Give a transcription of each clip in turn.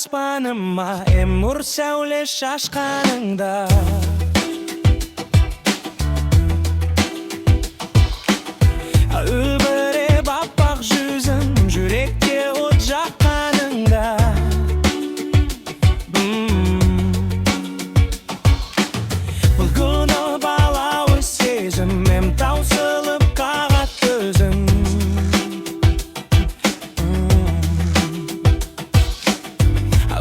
аспаныма нұр сәуле шашқаныңда. Үлбіреп аппақ жүзің, жүрекке от жаққаныңда. Бұл күні балауыз сезімім таусылып қағат өзім.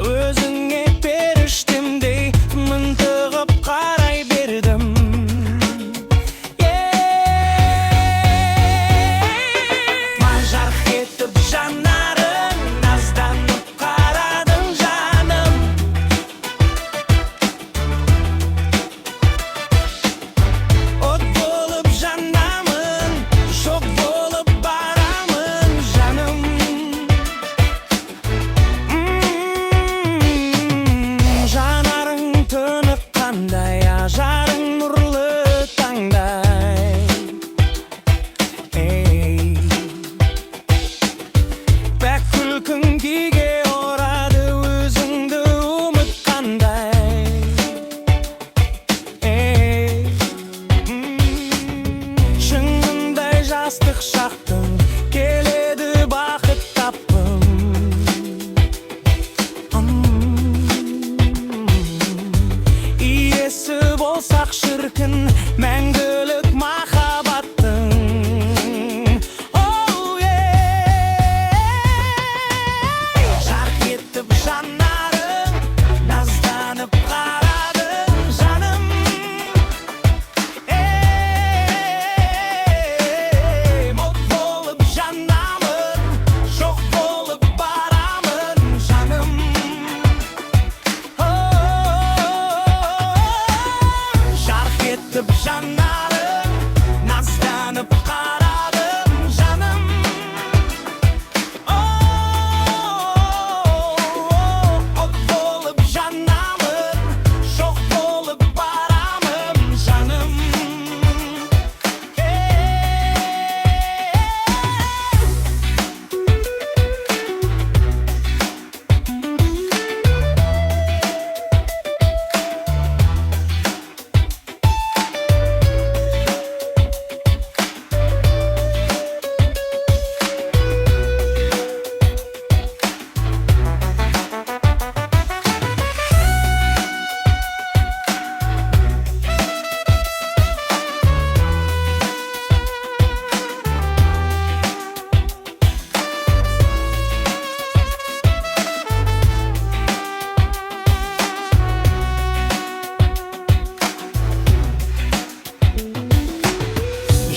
Өзіңе періштемдей мынтығып қарай бердім. Жарқ етіп жанарың, назданып қарадың жаным. От болып жанамын, жоқ болып барамын жаным. Жанарың тынық қандай, ажарың нұрлы таңдай. Бәк күлкің күйге орады, өзіңді ұмытқандай. Шыңындай жастық шақтың, келеді бақыт тапқым. Иесі болсақ шіркін, мәңгілік махаббаттың. Жарқ етіп жанарың, назданып қарадың жаным. От болып жанамын, жоқ болып барамын жаным. Жарқ етіп жанарың, назданып қарадың жаным. От болып жанамын, жоқ болып барамын жаным.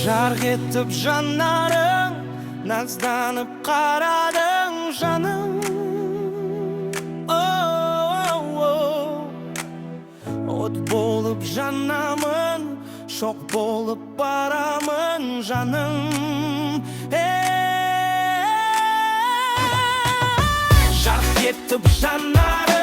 Жарқ етіп жанарың, назданып қарадың жаным. От болып жанамын, шоқ болып барамын жаным. Жарқ етіп жанарың,